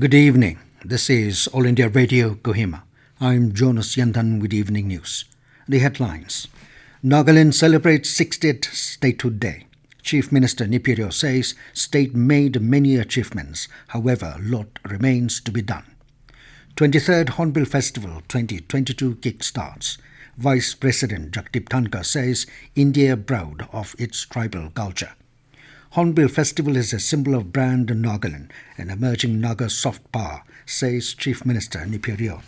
Good evening. This is All India Radio, Kohima. I'm Jonas Yandan with Evening News. The headlines. Nagaland celebrates 60th Statehood Day. Chief Minister Neiphiu Rio says state made many achievements, however, a lot remains to be done. 23rd Hornbill Festival 2022 kick-starts. Vice President Jagdeep Dhankhar says India proud of its tribal culture. Hornbill Festival is a symbol of Brand Nagaland and emerging Naga Soft Power, says Chief Minister Neiphiu Rio.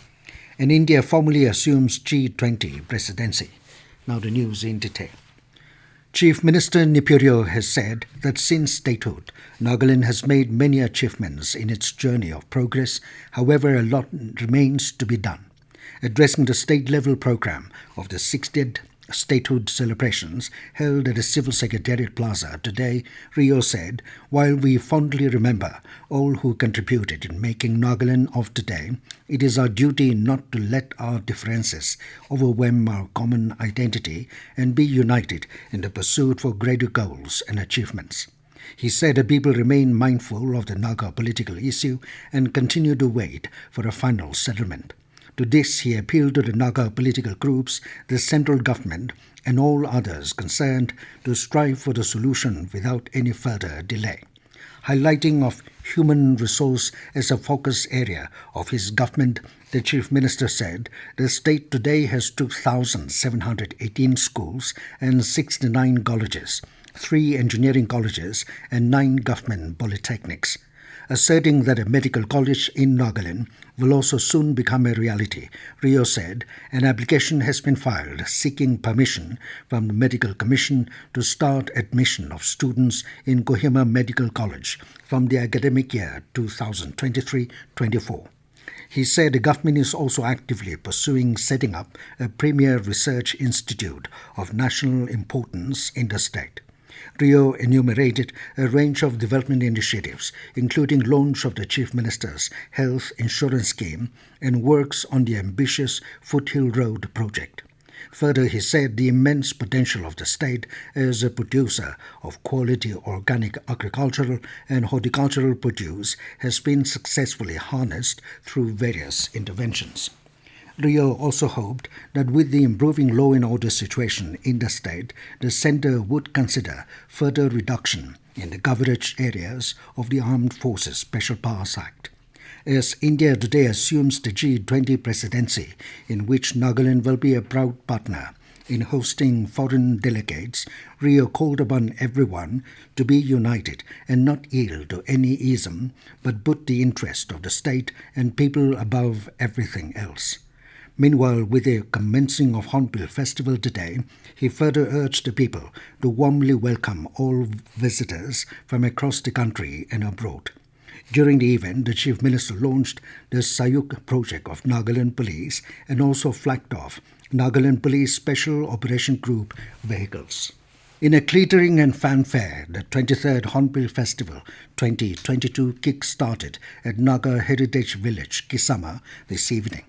And India formally assumes G20 presidency. Now the news in detail. Chief Minister Neiphiu Rio has said that since statehood, Nagaland has made many achievements in its journey of progress. However, a lot remains to be done. Addressing the state-level program of the 60th statehood celebrations held at the Civil Secretariat Plaza today, Rio said, "While we fondly remember all who contributed in making Nagaland of today, it is our duty not to let our differences overwhelm our common identity and be united in the pursuit for greater goals and achievements." He said the people remain mindful of the Naga political issue and continue to wait for a final settlement. To this, he appealed to the Naga political groups, the central government, and all others concerned to strive for the solution without any further delay. Highlighting of human resource as a focus area of his government, the Chief Minister said the state today has 2,718 schools and 69 colleges, 3 engineering colleges and 9 government polytechnics. Asserting that a medical college in Nagaland will also soon become a reality, Rio said an application has been filed seeking permission from the Medical Commission to start admission of students in Kohima Medical College from the academic year 2023-24. He said the government is also actively pursuing setting up a premier research institute of national importance in the state. Rio enumerated a range of development initiatives, including launch of the Chief Minister's health insurance scheme and works on the ambitious Foothill Road project. Further, he said the immense potential of the state as a producer of quality organic agricultural and horticultural produce has been successfully harnessed through various interventions. Rio also hoped that with the improving law and order situation in the state, the centre would consider further reduction in the coverage areas of the Armed Forces Special Powers Act. As India today assumes the G20 presidency, in which Nagaland will be a proud partner in hosting foreign delegates, Rio called upon everyone to be united and not yield to any ism, but put the interest of the state and people above everything else. Meanwhile, with the commencing of Hornbill Festival today, he further urged the people to warmly welcome all visitors from across the country and abroad. During the event, the Chief Minister launched the Sayuk project of Nagaland Police and also flagged off Nagaland Police Special Operation Group vehicles. In a glittering and fanfare, the 23rd Hornbill Festival 2022 kick-started at Naga Heritage Village, Kisama, this evening.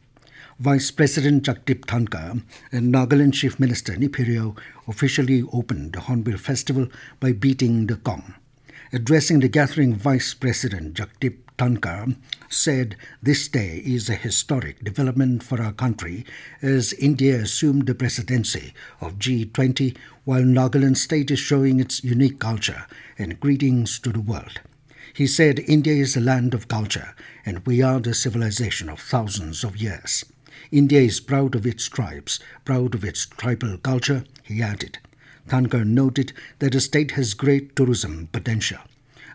Vice President Jagdeep Dhankhar and Nagaland Chief Minister Neiphiu Rio officially opened the Hornbill Festival by beating the gong. Addressing the gathering, Vice President Jagdeep Dhankhar said this day is a historic development for our country as India assumed the presidency of G20 while Nagaland state is showing its unique culture and greetings to the world. He said India is a land of culture and we are the civilization of thousands of years. India is proud of its tribes, proud of its tribal culture, he added. Dhankhar noted that the state has great tourism potential.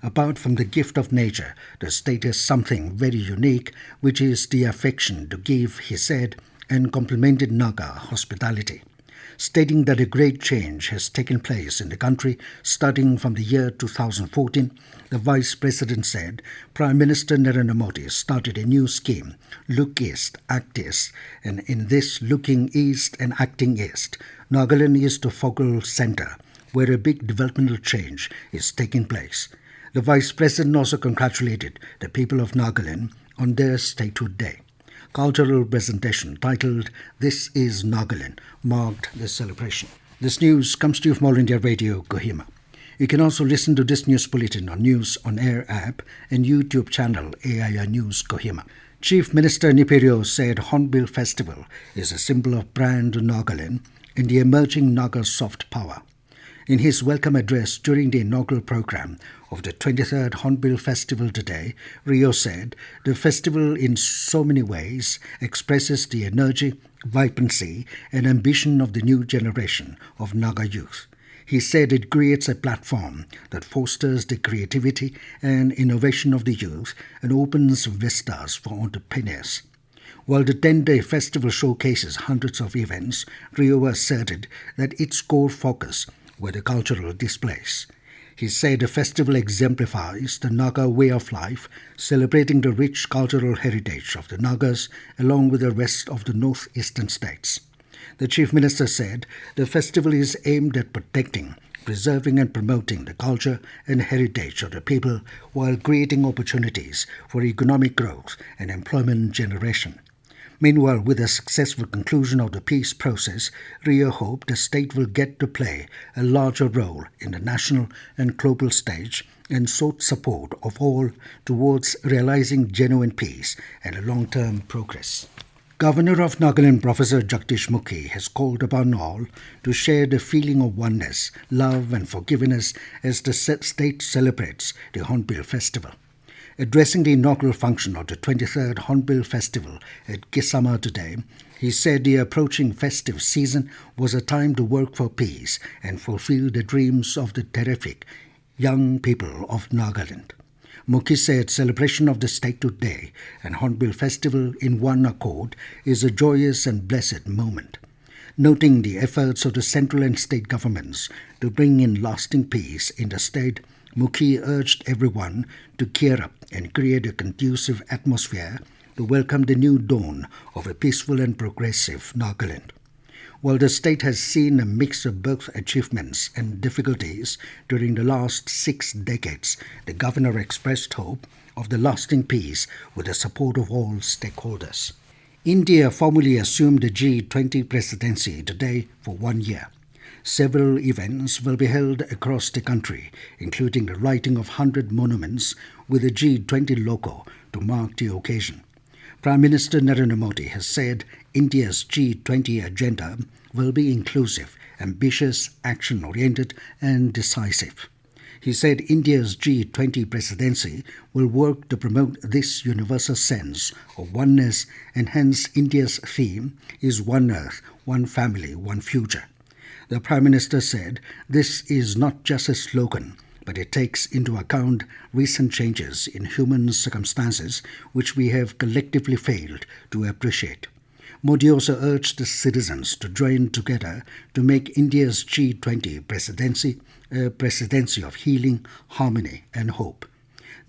Apart from the gift of nature, the state has something very unique, which is the affection to give, he said, and complimented Naga hospitality. Stating that a great change has taken place in the country starting from the year 2014, the Vice President said Prime Minister Narendra Modi started a new scheme, Look East, Act East, and in this Looking East and Acting East, Nagaland is the focal centre where a big developmental change is taking place. The Vice President also congratulated the people of Nagaland on their statehood day. Cultural presentation titled This is Nagaland marked the celebration. This news comes to you from All India Radio, Kohima. You can also listen to this news bulletin on News on Air app and YouTube channel AIR News Kohima. Chief Minister Neiphiu Rio said Hornbill Festival is a symbol of Brand Nagaland in the emerging Naga Soft Power. In his welcome address during the inaugural program of the 23rd Hornbill Festival today, Rio said the festival in so many ways expresses the energy, vibrancy and ambition of the new generation of Naga youth. He said it creates a platform that fosters the creativity and innovation of the youth and opens vistas for entrepreneurs. While the 10-day festival showcases hundreds of events, Rio asserted that its core focus were the cultural displays. He said the festival exemplifies the Naga way of life, celebrating the rich cultural heritage of the Nagas along with the rest of the northeastern states. The Chief Minister said the festival is aimed at protecting, preserving and promoting the culture and heritage of the people while creating opportunities for economic growth and employment generation. Meanwhile, with the successful conclusion of the peace process, Rio hoped the state will get to play a larger role in the national and global stage and sought support of all towards realizing genuine peace and a long-term progress. Governor of Nagaland Professor Jagdish Mukhi has called upon all to share the feeling of oneness, love and forgiveness as the state celebrates the Hornbill Festival. Addressing the inaugural function of the 23rd Hornbill Festival at Kohima today, he said the approaching festive season was a time to work for peace and fulfill the dreams of the terrific young people of Nagaland. Mukhi said celebration of the statehood day and Hornbill Festival in one accord is a joyous and blessed moment. Noting the efforts of the central and state governments to bring in lasting peace in the state, Mukhi urged everyone to gear up and create a conducive atmosphere to welcome the new dawn of a peaceful and progressive Nagaland. While the state has seen a mix of both achievements and difficulties during the last 6 decades, the governor expressed hope of the lasting peace with the support of all stakeholders. India formally assumed the G20 presidency today for 1 year. Several events will be held across the country, including the lighting of 100 monuments with the G20 logo to mark the occasion. Prime Minister Narendra Modi has said India's G20 agenda will be inclusive, ambitious, action-oriented and decisive. He said India's G20 presidency will work to promote this universal sense of oneness, and hence India's theme is One Earth, One Family, One Future. The Prime Minister said this is not just a slogan, but it takes into account recent changes in human circumstances which we have collectively failed to appreciate. Modi also urged the citizens to join together to make India's G20 presidency a presidency of healing, harmony and hope.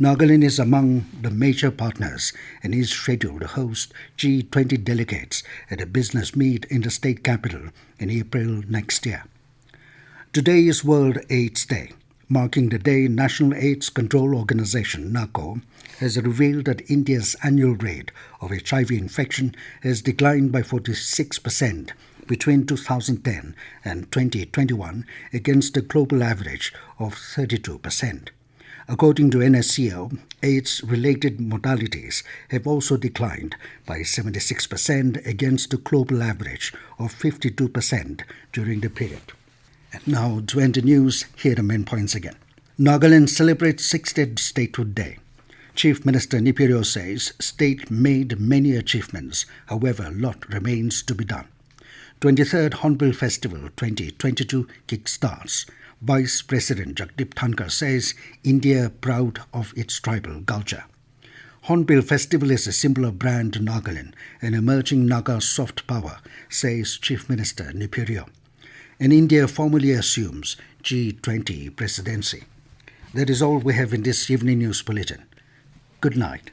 Nagaland is among the major partners and is scheduled to host G20 delegates at a business meet in the state capital in April next year. Today is World AIDS Day. Marking the day, National AIDS Control Organization, NACO, has revealed that India's annual rate of HIV infection has declined by 46% between 2010 and 2021 against a global average of 32%. According to NSCO, AIDS-related mortalities have also declined by 76% against the global average of 52% during the period. And now to end the news, here are the main points again. Nagaland celebrates 60th Statehood Day. Chief Minister Neiphiu Rio says state made many achievements, however a lot remains to be done. 23rd Hornbill Festival 2022 kickstarts. Vice President Jagdeep Dhankhar says India proud of its tribal culture. Hornbill Festival is a symbol of Brand Nagaland, an emerging Naga Soft Power, says Chief Minister Neiphiu Rio. And India formally assumes G20 presidency. That is all we have in this evening news bulletin. Good night.